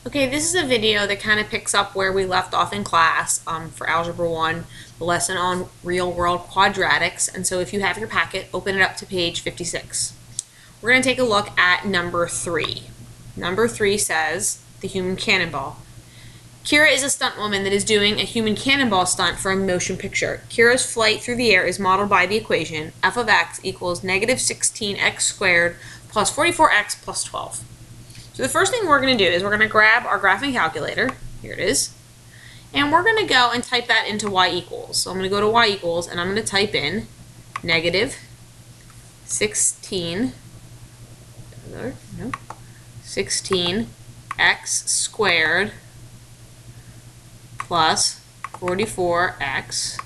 Okay, this is a video that kind of picks up where we left off in class for Algebra 1, the lesson on real-world quadratics. And so if you have your packet, open it up to page 56. We're going to take a look at number 3. Number 3 says, the human cannonball. Kira is a stunt woman that is doing a human cannonball stunt for a motion picture. Kira's flight through the air is modeled by the equation f of x equals negative 16x squared plus 44x plus 12. So the first thing we're going to do is we're going to grab our graphing calculator, here it is, and we're going to go and type that into y equals. So I'm going to go to y equals and I'm going to type in negative 16x squared plus 44x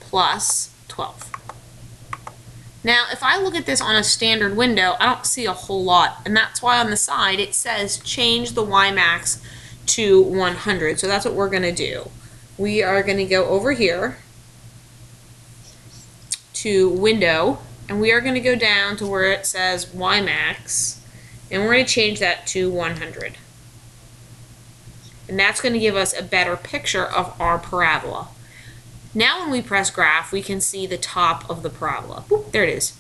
plus 12. Now, if I look at this on a standard window, I don't see a whole lot, and that's why on the side it says change the y max to 100. So that's what we're going to do. We are going to go over here to window, and we are going to go down to where it says y max, and we're going to change that to 100. And that's going to give us a better picture of our parabola. Now when we press graph, we can see the top of the parabola. Oop, there it is.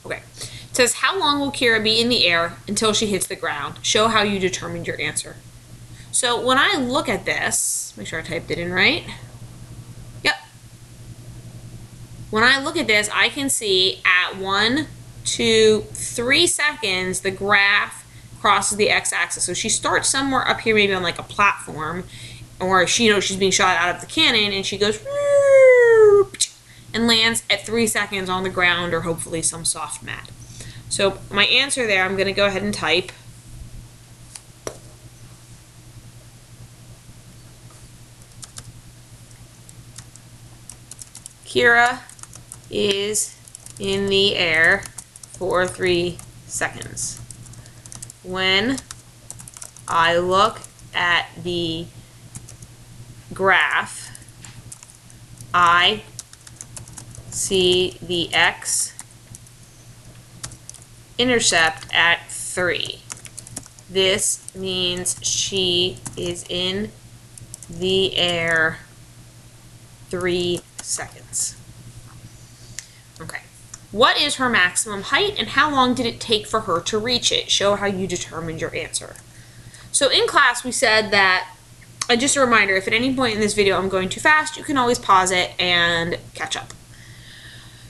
Okay. It says, how long will Kira be in the air until she hits the ground? Show how you determined your answer. So when I look at this, make sure I typed it in right. Yep. When I look at this, I can see at 1, 2, 3 seconds, the graph crosses the x-axis. So she starts somewhere up here, maybe on like a platform, or she's being shot out of the cannon, and she goes and lands at 3 seconds on the ground or hopefully some soft mat. So my answer there, I'm going to go ahead and type Kira is in the air for 3 seconds. When I look at the graph, I see the x-intercept at 3. This means she is in the air 3 seconds. Okay. What is her maximum height and how long did it take for her to reach it? Show how you determined your answer. So in class we said that, just a reminder, if at any point in this video I'm going too fast, you can always pause it and catch up.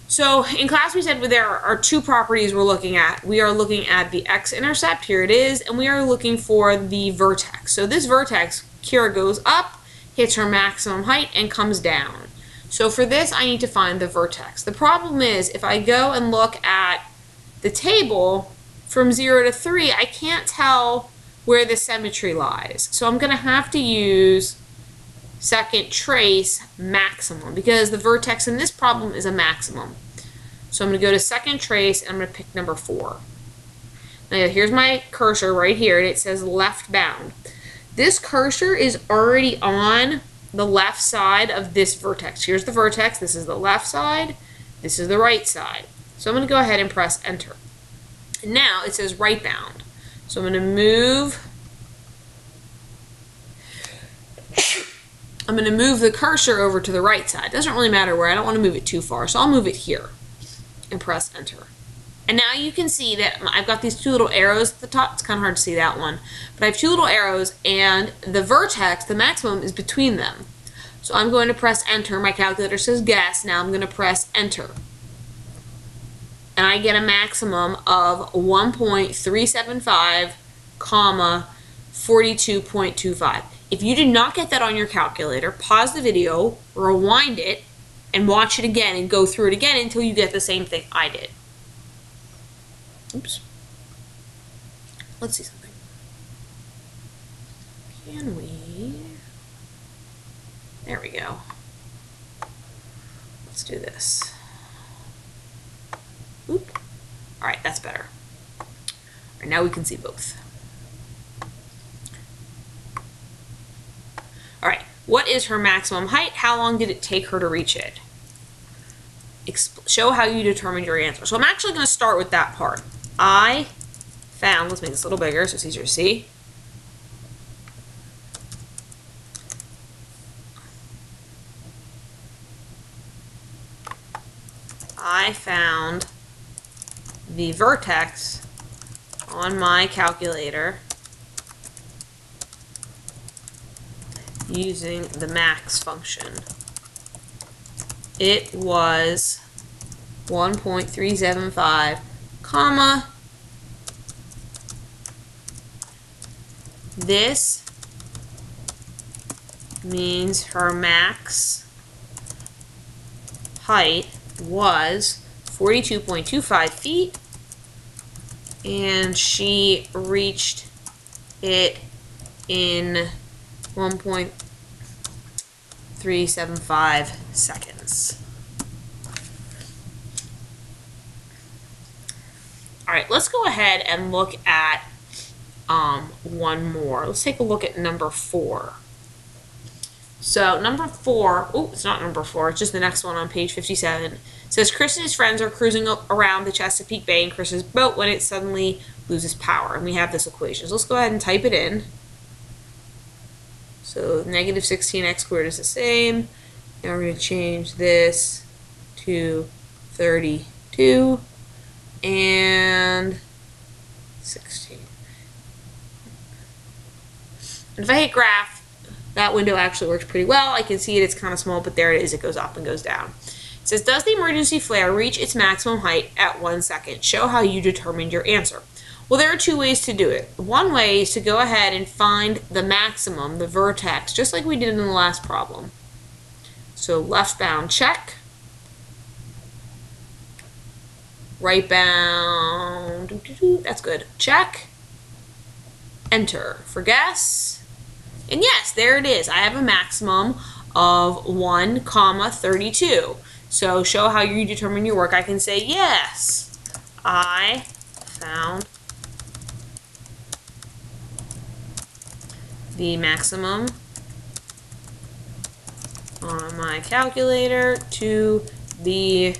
So in class we said there are 2 properties we're looking at. We are looking at the x-intercept, here it is, and we are looking for the vertex. So this vertex, Kira goes up, hits her maximum height, and comes down. So for this I need to find the vertex. The problem is if I go and look at the table from 0 to 3, I can't tell where the symmetry lies. So I'm going to have to use second trace maximum because the vertex in this problem is a maximum. So I'm going to go to second trace and I'm going to pick number 4. Now here's my cursor right here and it says left bound. This cursor is already on the left side of this vertex. Here's the vertex, this is the left side, this is the right side. So I'm going to go ahead and press enter. And now it says right bound. So I'm going to move the cursor over to the right side. It doesn't really matter where. I don't want to move it too far. So I'll move it here and press enter. And now you can see that I've got these 2 little arrows at the top. It's kind of hard to see that one. But I have 2 little arrows and the vertex, the maximum, is between them. So I'm going to press enter. My calculator says guess. Now I'm going to press enter. And I get a maximum of 1.375, 42.25. If you did not get that on your calculator, pause the video, rewind it, and watch it again and go through it again until you get the same thing I did. Oops. Let's see something. Can we? There we go. Let's do this. Oop. Alright, that's better. Alright, now we can see both. Alright, what is her maximum height? How long did it take her to reach it? show how you determined your answer. So I'm actually going to start with that part. I found, let's make this a little bigger so it's easier to see. I found the vertex on my calculator using the max function. It was 1.375, comma, this means her max height was 42.25 feet, and she reached it in 1.375 seconds. All right, let's go ahead and look at one more. Let's take a look at number 4. So number 4, oh, it's not number 4, it's just the next one on page 57. It says Chris and his friends are cruising around the Chesapeake Bay in Chris's boat when it suddenly loses power. And we have this equation. So let's go ahead and type it in. So negative 16x squared is the same. Now we're going to change this to 32 and 16. And if I hit graph, that window actually works pretty well. I can see it, it's kind of small, but there it is. It goes up and goes down. It says, does the emergency flare reach its maximum height at 1 second? Show how you determined your answer. Well, there are 2 ways to do it. One way is to go ahead and find the maximum, the vertex, just like we did in the last problem. So left bound, check. Right bound, that's good. Check. Enter for guess. And yes, there it is. I have a maximum of 1,32. So show how you determine your work. I can say, yes, I found the maximum on my calculator to be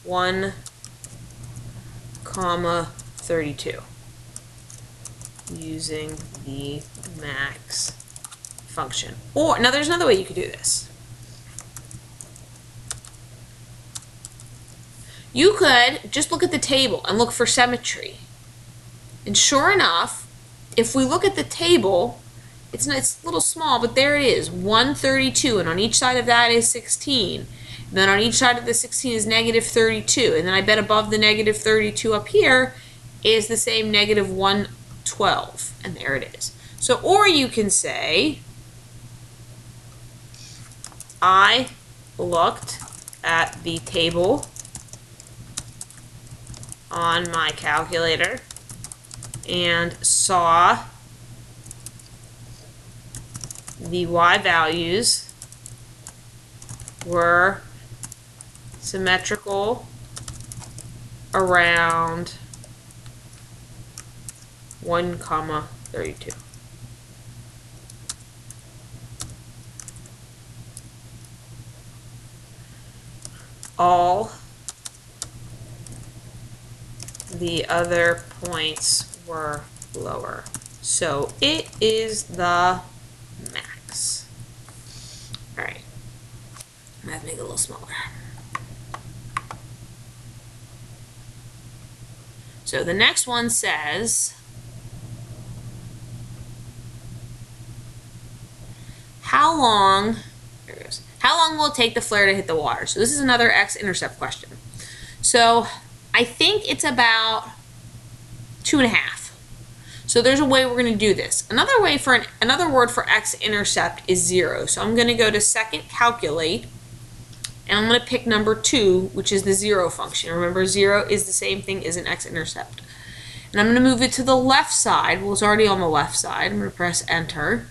1,32 using the max function. Or, now there's another way you could do this. You could just look at the table and look for symmetry. And sure enough, if we look at the table, it's a little small, but there it is, 132, and on each side of that is 16. And then on each side of the 16 is negative 32, and then I bet above the negative 32 up here is the same negative 112, and there it is. So, or you can say, I looked at the table on my calculator and saw the y values were symmetrical around 1,32. All the other points were lower. So it is the max. All right. I have to make it a little smaller. So the next one says, how long will it take the flare to hit the water? So this is another x-intercept question. So I think it's about 2.5. So there's a way we're going to do this. Another way for another word for x-intercept is 0. So I'm going to go to second calculate, and I'm going to pick number 2, which is the 0 function. Remember, 0 is the same thing as an x-intercept. And I'm going to move it to the left side. Well, it's already on the left side. I'm going to press enter.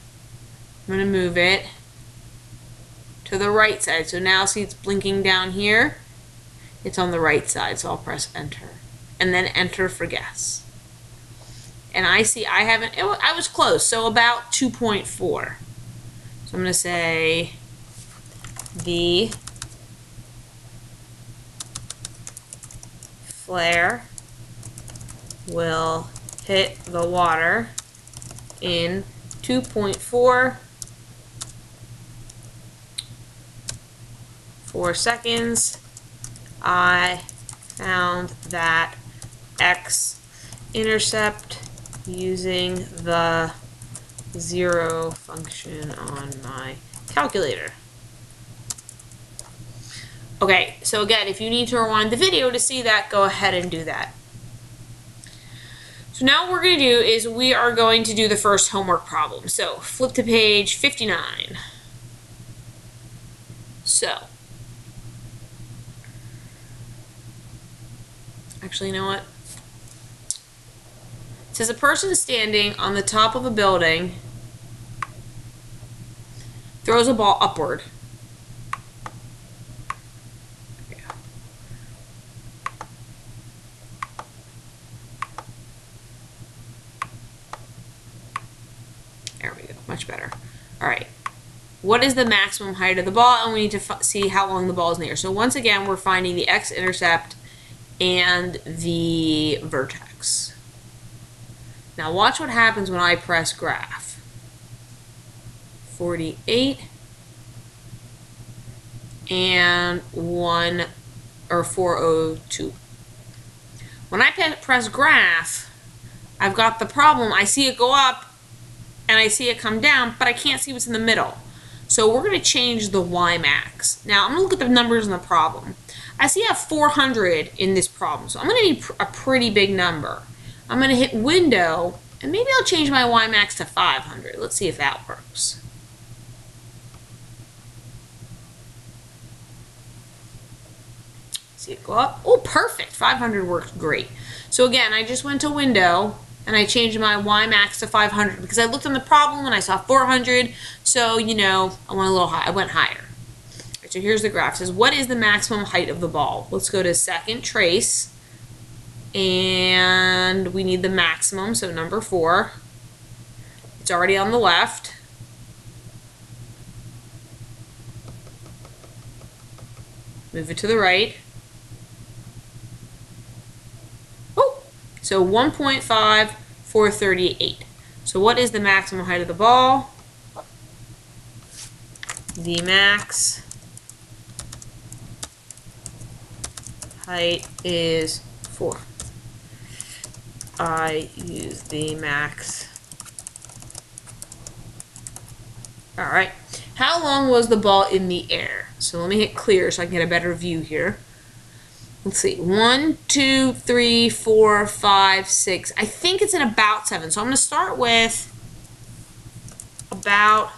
I'm going to move it to the right side. So now see it's blinking down here. It's on the right side, so I'll press enter. And then enter for guess. And I see I haven't, I was close, so about 2.4. So I'm going to say the flare will hit the water in 2.44 seconds. I found that x-intercept using the zero function on my calculator. Okay, so again, if you need to rewind the video to see that, go ahead and do that. So now what we're going to do is we are going to do the first homework problem. So flip to page 59. So, actually, you know what? It says a person standing on the top of a building throws a ball upward. There we go, much better. All right, what is the maximum height of the ball? And we need to see how long the ball is in the air. So once again, we're finding the x-intercept and the vertex. Now watch what happens when I press graph. 48 and 402. When I press graph, I've got the problem. I see it go up and I see it come down, but I can't see what's in the middle. So we're going to change the y max. Now I'm going to look at the numbers in the problem. I see I have 400 in this problem, so I'm going to need a pretty big number. I'm going to hit window, and maybe I'll change my y max to 500. Let's see if that works. See it go up? Oh, perfect. 500 works great. So again, I just went to window, and I changed my y max to 500 because I looked on the problem and I saw 400. So, you know, I went a little high. I went higher. Right, so here's the graph. It says, what is the maximum height of the ball? Let's go to second trace. And we need the maximum, so number 4. It's already on the left. Move it to the right. So 1.5438. So what is the maximum height of the ball? The max height is 4. I use the max. Alright. How long was the ball in the air? So let me hit clear so I can get a better view here. Let's see, 1, 2, 3, 4, 5, 6. I think it's at about 7. So I'm going to start with about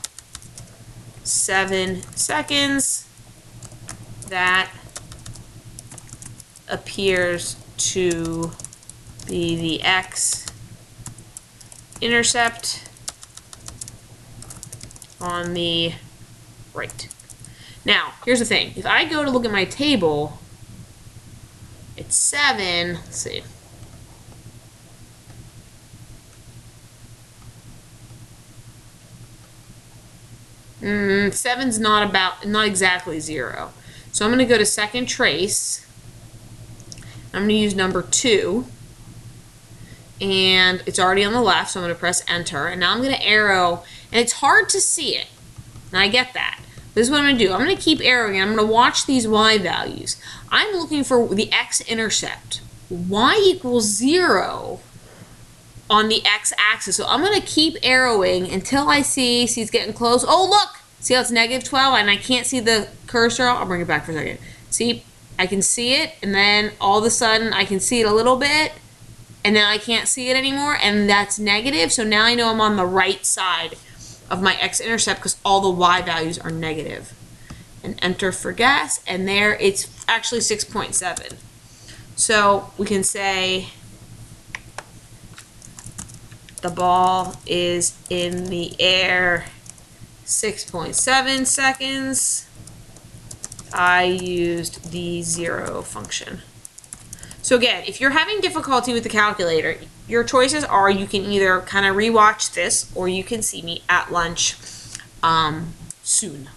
7 seconds. That appears to be the x-intercept on the right. Now, here's the thing. If I go to look at my table, it's 7, let's see. Seven's not exactly 0. So I'm going to go to second trace. I'm going to use number 2. And it's already on the left, so I'm going to press enter. And now I'm going to arrow, and it's hard to see it. And I get that. This is what I'm going to do. I'm going to keep arrowing, and I'm going to watch these y values. I'm looking for the x-intercept. Y equals 0 on the x-axis. So I'm going to keep arrowing until I see it's getting close. Oh, look! See how it's negative 12, and I can't see the cursor? I'll bring it back for a second. See, I can see it, and then all of a sudden I can see it a little bit, and now I can't see it anymore, and that's negative. So now I know I'm on the right side of my x-intercept because all the y values are negative. And enter for guess, and there it's actually 6.7. So we can say the ball is in the air 6.7 seconds. I used the 0 function. So again, if you're having difficulty with the calculator, your choices are you can either kind of rewatch this or you can see me at lunch soon.